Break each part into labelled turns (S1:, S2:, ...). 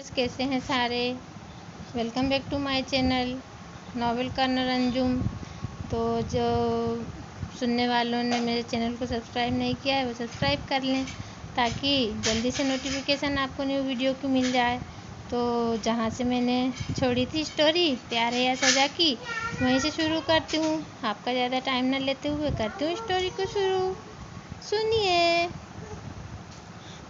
S1: कैसे हैं सारे। Welcome back to my channel novel corner Anjum. तो जो सुनने वालों ने मेरे चैनल को सब्सक्राइब नहीं किया है वो सब्सक्राइब कर लें ताकि जल्दी से नोटिफिकेशन आपको न्यू वीडियो की मिल जाए। तो जहाँ से मैंने छोड़ी थी स्टोरी प्यार है या सज़ा की, वहीं से शुरू करती हूँ। आपका ज़्यादा टाइम न लेते हुए करती हूँ स्टोरी को शुरू। सुनिए।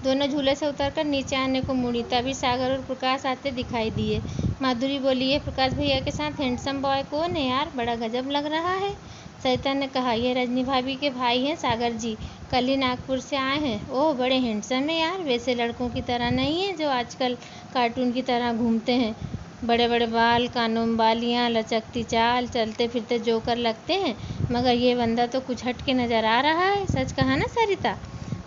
S1: दोनों झूले से उतरकर नीचे आने को मुड़ी, तभी सागर और प्रकाश आते दिखाई दिए। माधुरी बोली, ये प्रकाश भैया के साथ हैंडसम बॉय कौन है यार, बड़ा गजब लग रहा है। सरिता ने कहा, ये रजनी भाभी के भाई हैं सागर जी, कल ही नागपुर से आए हैं। ओह, बड़े हैंडसम है यार, वैसे लड़कों की तरह नहीं है जो आजकल कार्टून की तरह घूमते हैं। बड़े बड़े बाल, कानों में बालियाँ, लचकती चाल, चलते फिरते जोकर लगते हैं। मगर ये बंदा तो कुछ हट के नज़र आ रहा है। सच कहा ना सरिता।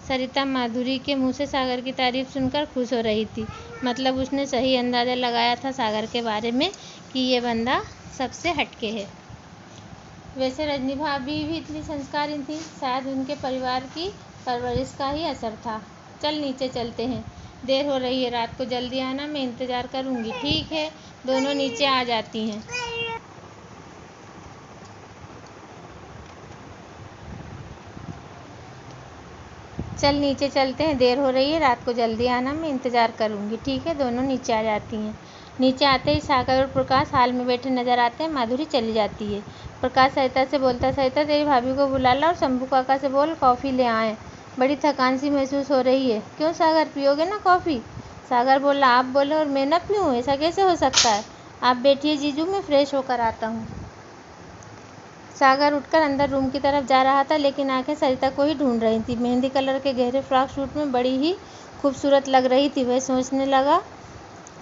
S1: सरिता माधुरी के मुंह से सागर की तारीफ सुनकर खुश हो रही थी। मतलब उसने सही अंदाज़ा लगाया था सागर के बारे में कि ये बंदा सबसे हटके है। वैसे रजनी भाभी भी इतनी संस्कारी थी, शायद उनके परिवार की परवरिश का ही असर था। चल नीचे चलते हैं, देर हो रही है, रात को जल्दी आना, मैं इंतज़ार करूँगी। ठीक है। दोनों नीचे आ जाती हैं। चल नीचे चलते हैं, देर हो रही है, रात को जल्दी आना, मैं इंतज़ार करूँगी। ठीक है। दोनों नीचे आ जाती हैं। नीचे आते ही सागर और प्रकाश हाल में बैठे नजर आते हैं। माधुरी चली जाती है। प्रकाश सरिता से बोलता, सरिता तेरी भाभी को बुला ला और शंभू काका से बोल कॉफ़ी ले आए, बड़ी थकान सी महसूस हो रही है। क्यों सागर, पियोगे ना कॉफ़ी? सागर बोला, आप बोले और मैं न पीऊँ, ऐसा कैसे हो सकता है। आप बैठिए जीजू, मैं फ्रेश होकर आता हूँ। सागर उठकर अंदर रूम की तरफ जा रहा था, लेकिन आंखें सरिता को ही ढूंढ रही थी। मेहंदी कलर के गहरे फ्रॉक सूट में बड़ी ही खूबसूरत लग रही थी। वह सोचने लगा,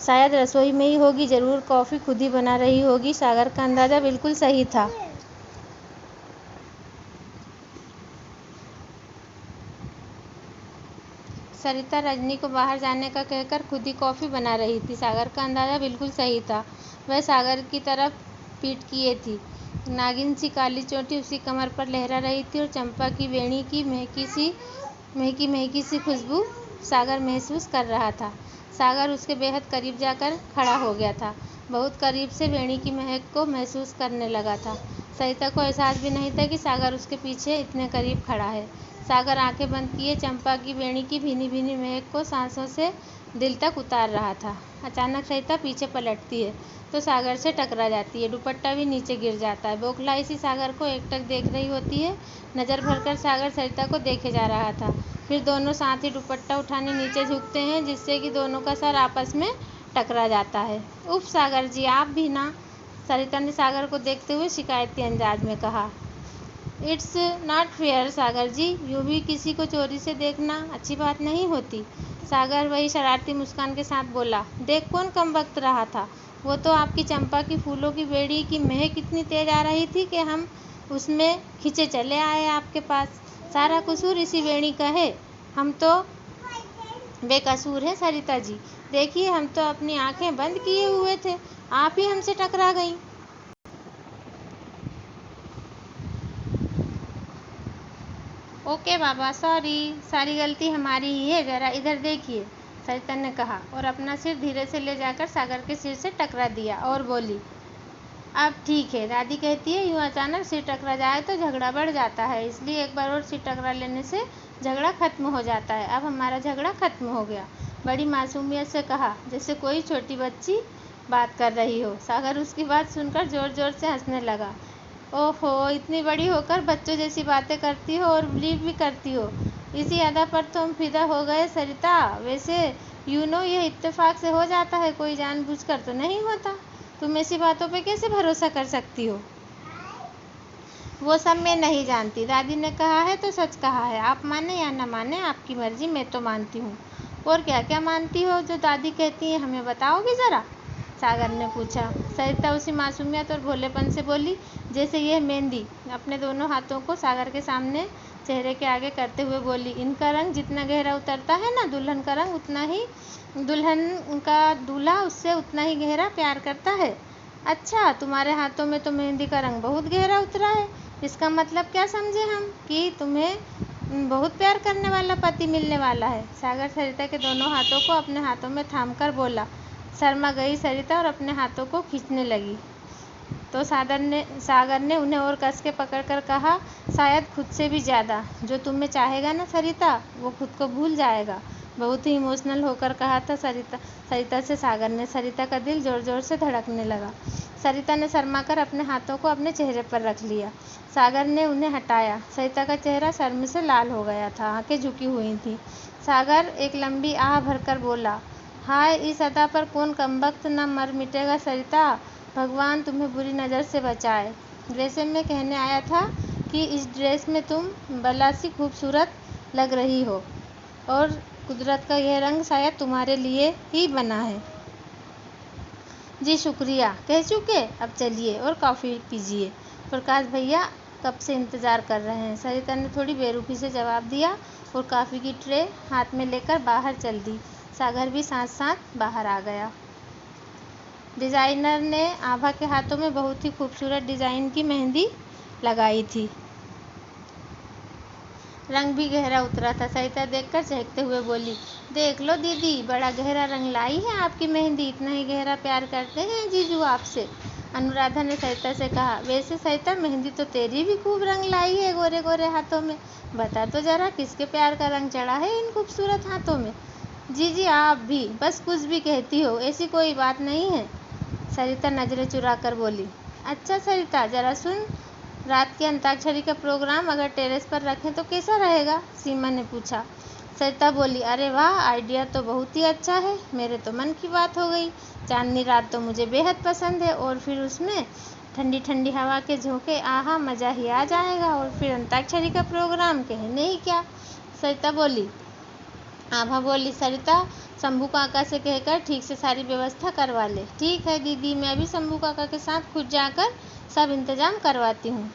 S1: शायद रसोई में ही होगी, ज़रूर कॉफ़ी खुद ही बना रही होगी। सागर का अंदाज़ा बिल्कुल सही था। सरिता रजनी को बाहर जाने का कहकर खुद ही कॉफ़ी बना रही थी। सागर का अंदाज़ा बिल्कुल सही था। वह सागर की तरफ पीठ किए थी। नागिन सी काली चोटी उसकी कमर पर लहरा रही थी और चंपा की वेणी की महकी सी खुशबू सागर महसूस कर रहा था। सागर उसके बेहद करीब जाकर खड़ा हो गया था, बहुत करीब से वेणी की महक को महसूस करने लगा था। सरिता को एहसास भी नहीं था कि सागर उसके पीछे इतने करीब खड़ा है। सागर आंखें बंद किए चंपा की वेणी की भीनी भीनी महक को सांसों से दिल तक उतार रहा था। अचानक सरिता पीछे पलटती है तो सागर से टकरा जाती है। दुपट्टा भी नीचे गिर जाता है। बौखलाई सी सागर को एकटक देख रही होती है। नज़र भरकर सागर सरिता को देखे जा रहा था। फिर दोनों साथ ही दुपट्टा उठाने नीचे झुकते हैं, जिससे कि दोनों का सर आपस में टकरा जाता है। उफ सागर जी, आप भी ना, सरिता ने सागर को देखते हुए शिकायती अंदाज में कहा। इट्स नॉट फेयर सागर जी, यूँ भी किसी को चोरी से देखना अच्छी बात नहीं होती। सागर वही शरारती मुस्कान के साथ बोला, देख कौन कम वक्त रहा था। वो तो आपकी चंपा की फूलों की बेड़ी की महक इतनी तेज आ रही थी कि हम उसमें खिंचे चले आए आपके पास। सारा कसूर इसी वेणी का है। हम तो बेकसूर हैं सरिता जी। देखिए, हम तो अपनी आंखें बंद किए हुए थे, आप ही हमसे टकरा गई। ओके बाबा, सॉरी, सारी गलती हमारी ही है, ज़रा इधर देखिए, सरिता ने कहा और अपना सिर धीरे से ले जाकर सागर के सिर से टकरा दिया और बोली, अब ठीक है। दादी कहती है यूँ अचानक सिर टकरा जाए तो झगड़ा बढ़ जाता है, इसलिए एक बार और सिर टकरा लेने से झगड़ा खत्म हो जाता है। अब हमारा झगड़ा खत्म हो गया। बड़ी मासूमियत से कहा, जैसे कोई छोटी बच्ची बात कर रही हो। सागर उसकी बात सुनकर ज़ोर ज़ोर से हंसने लगा। ओहो, इतनी बड़ी होकर बच्चों जैसी बातें करती हो और बिलीव भी करती हो। इसी अदा पर तो हम फिदा हो गए सरिता। वैसे यह इत्तेफाक से हो जाता है, कोई जानबूझकर तो नहीं होता। तुम ऐसी बातों पे कैसे भरोसा कर सकती हो? वो सब मैं नहीं जानती। दादी ने कहा है तो सच कहा है। आप माने या न माने, आपकी मर्जी, मैं तो मानती हूँ। और क्या क्या मानती हो जो दादी कहती हैं, हमें बताओगी ज़रा? सागर ने पूछा। सरिता उसी मासूमियत और भोलेपन से बोली जैसे यह मेहंदी। अपने दोनों हाथों को सागर के सामने चेहरे के आगे करते हुए बोली, इनका रंग जितना गहरा उतरता है ना, दुल्हन का रंग उतना ही, दुल्हन का दूल्हा उससे उतना ही गहरा प्यार करता है। अच्छा, तुम्हारे हाथों में तो मेहंदी का रंग बहुत गहरा उतरा है। इसका मतलब क्या समझे हम, कि तुम्हें बहुत प्यार करने वाला पति मिलने वाला है? सागर सरिता के दोनों हाथों को अपने हाथों में थाम कर बोला, शर्मा गई सरिता और अपने हाथों को खींचने लगी तो सागर ने उन्हें और कस के पकड़कर कहा, शायद खुद से भी ज़्यादा। जो तुम्हें चाहेगा ना सरिता, वो खुद को भूल जाएगा। बहुत ही इमोशनल होकर कहा था सरिता से सागर ने। सरिता का दिल ज़ोर ज़ोर से धड़कने लगा। सरिता ने शर्माकर अपने हाथों को अपने चेहरे पर रख लिया। सागर ने उन्हें हटाया। सरिता का चेहरा शर्म से लाल हो गया था, आंखें झुकी हुई थीं। सागर एक लंबी आह भरकर बोला, हाय, इस अदा पर कौन कमबख्त न मर मिटेगा सरिता। भगवान तुम्हें बुरी नज़र से बचाए। वैसे मैं कहने आया था कि इस ड्रेस में तुम बला सी खूबसूरत लग रही हो और कुदरत का यह रंग शायद तुम्हारे लिए ही बना है। जी शुक्रिया, कह चुके, अब चलिए और कॉफ़ी पीजिए। प्रकाश भैया कब से इंतज़ार कर रहे हैं। सरिता ने थोड़ी बेरुखी से जवाब दिया और कॉफ़ी की ट्रे हाथ में लेकर बाहर चल दी। सागर भी साथ साथ बाहर आ गया। डिज़ाइनर ने आभा के हाथों में बहुत ही खूबसूरत डिज़ाइन की मेहंदी लगाई थी। रंग भी गहरा उतरा था। सरिता देखकर चहकते हुए बोली, देख लो दीदी, बड़ा गहरा रंग लाई है आपकी मेहंदी। इतना ही गहरा प्यार करते हैं जीजू आपसे। अनुराधा ने सरिता से कहा, वैसे सरिता, मेहंदी तो तेरी भी खूब रंग लाई है गोरे गोरे हाथों में। बता तो जरा, किसके प्यार का रंग चढ़ा है इन खूबसूरत हाथों में। जी आप भी बस कुछ भी कहती हो, ऐसी कोई बात नहीं है। सरिता नज़रें चुरा कर बोली। अच्छा सरिता, ज़रा सुन, रात के अंताक्षरी का प्रोग्राम अगर टेरेस पर रखें तो कैसा रहेगा। सीमा ने पूछा। सरिता बोली, अरे वाह, आइडिया तो बहुत ही अच्छा है। मेरे तो मन की बात हो गई। चांदनी रात तो मुझे बेहद पसंद है और फिर उसमें ठंडी ठंडी हवा के झोंके, आहा, मज़ा ही आ जाएगा। और फिर अंताक्षरी का प्रोग्राम कहने ही क्या। सरिता बोली। आभा बोली, सरिता, शंभू काका से कहकर ठीक से सारी व्यवस्था करवा ले। ठीक है दीदी, मैं अभी शंभू काका के साथ खुद जाकर सब इंतजाम करवाती हूँ।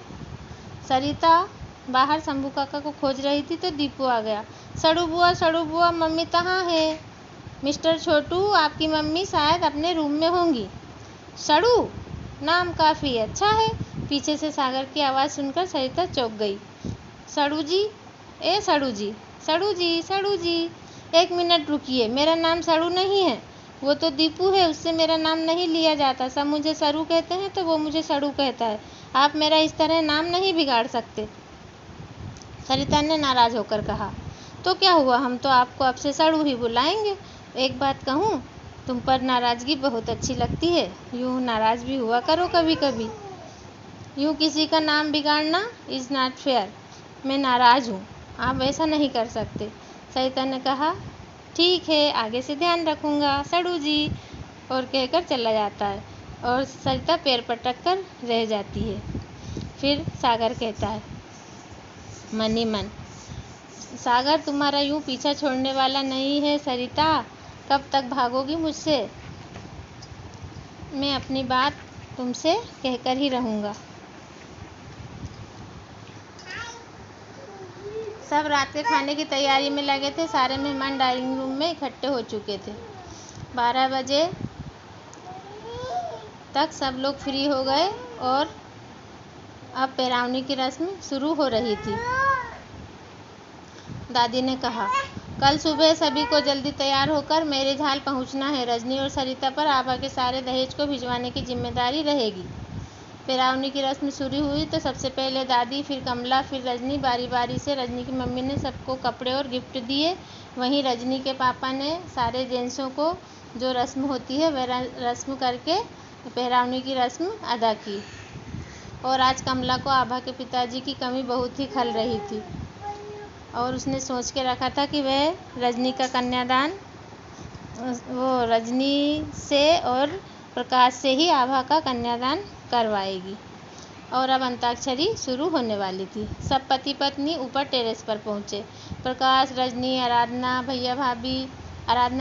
S1: सरिता बाहर शंभू काका को खोज रही थी तो दीपू आ गया। सड़ू बुआ, मम्मी कहाँ है। मिस्टर छोटू, आपकी मम्मी शायद अपने रूम में होंगी। सड़ू नाम काफ़ी अच्छा है। पीछे से सागर की आवाज़ सुनकर सरिता चौंक गई। सड़ू जी, ए सड़ू जी, सड़ू जी, एक मिनट रुकिए, मेरा नाम सड़ू नहीं है। वो तो दीपू है, उससे मेरा नाम नहीं लिया जाता। सब मुझे सरू कहते हैं तो वो मुझे सड़ू कहता है। आप मेरा इस तरह नाम नहीं बिगाड़ सकते। सरिता ने नाराज़ होकर कहा। तो क्या हुआ, हम तो आपको अब से सड़ू ही बुलाएंगे। एक बात कहूँ, तुम पर नाराज़गी बहुत अच्छी लगती है। यूँ नाराज़ भी हुआ करो कभी कभी। यूँ किसी का नाम बिगाड़ना इज़ नॉट फेयर। मैं नाराज़ हूँ, आप ऐसा नहीं कर सकते। सरिता ने कहा, ठीक है, आगे से ध्यान रखूँगा सड़ू जी, और कहकर चला जाता है और सरिता पैर पटक कर रह जाती है। फिर सागर कहता है मन ही मन, सागर तुम्हारा यूँ पीछा छोड़ने वाला नहीं है सरिता। कब तक भागोगी मुझसे। मैं अपनी बात तुमसे कहकर ही रहूँगा। सब रात के खाने की तैयारी में लगे थे। सारे मेहमान डाइनिंग रूम में इकट्ठे हो चुके थे। 12 बजे तक सब लोग फ्री हो गए और अब पैरावनी की रस्म शुरू हो रही थी। दादी ने कहा, कल सुबह सभी को जल्दी तैयार होकर मैरिज हॉल पहुंचना है। रजनी और सरिता पर आभा के सारे दहेज को भिजवाने की जिम्मेदारी रहेगी। पैरावनी की रस्म शुरू हुई तो सबसे पहले दादी, फिर कमला, फिर रजनी। बारी बारी से रजनी की मम्मी ने सबको कपड़े और गिफ्ट दिए। वहीं रजनी के पापा ने सारे जेंट्सों को जो रस्म होती है वह रस्म करके पैरावनी की रस्म अदा की। और आज कमला को आभा के पिताजी की कमी बहुत ही खल रही थी और उसने सोच के रखा था कि वह रजनी का कन्यादान वो रजनी से और प्रकाश से ही आभा का कन्यादान करवाएगी। और अब अंताक्षरी शुरू होने वाली थी। सब पति पत्नी ऊपर टेरेस पर पहुंचे। प्रकाश, रजनी, आराधना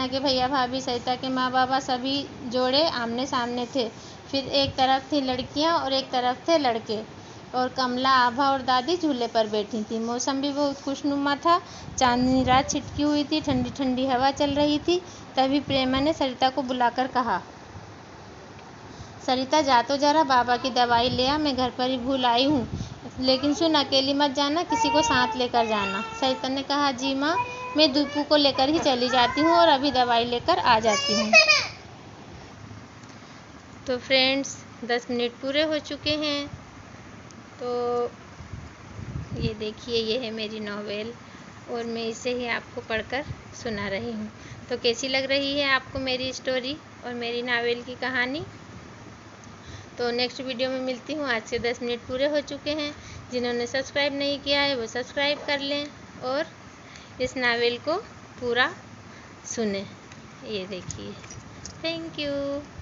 S1: के भैया भाभी, सरिता के माँ बाबा, सभी जोड़े आमने सामने थे। फिर एक तरफ थी लड़कियां और एक तरफ थे लड़के। और कमला, आभा और दादी झूले पर बैठी थी। मौसम भी बहुत खुशनुमा था। चांदनी रात छिटकी हुई थी, ठंडी ठंडी हवा चल रही थी। तभी प्रेमा ने सरिता को बुलाकर कहा, सरिता, जा तो जरा बाबा की दवाई ले आ, मैं घर पर ही भूल आई हूँ। लेकिन सुन, अकेली मत जाना, किसी को साथ लेकर जाना। सरिता ने कहा, जी माँ, मैं दीपू को लेकर ही चली जाती हूँ और अभी दवाई लेकर आ जाती हूँ। तो फ्रेंड्स 10 मिनट पूरे हो चुके हैं। तो ये देखिए, ये है मेरी नॉवेल और मैं इसे ही आपको पढ़कर सुना रही हूँ। तो कैसी लग रही है आपको मेरी स्टोरी और मेरी नॉवेल की कहानी? तो नेक्स्ट वीडियो में मिलती हूँ। आज के 10 मिनट पूरे हो चुके हैं। जिन्होंने सब्सक्राइब नहीं किया है वो सब्सक्राइब कर लें और इस नॉवेल को पूरा सुने। ये देखिए। Thank you.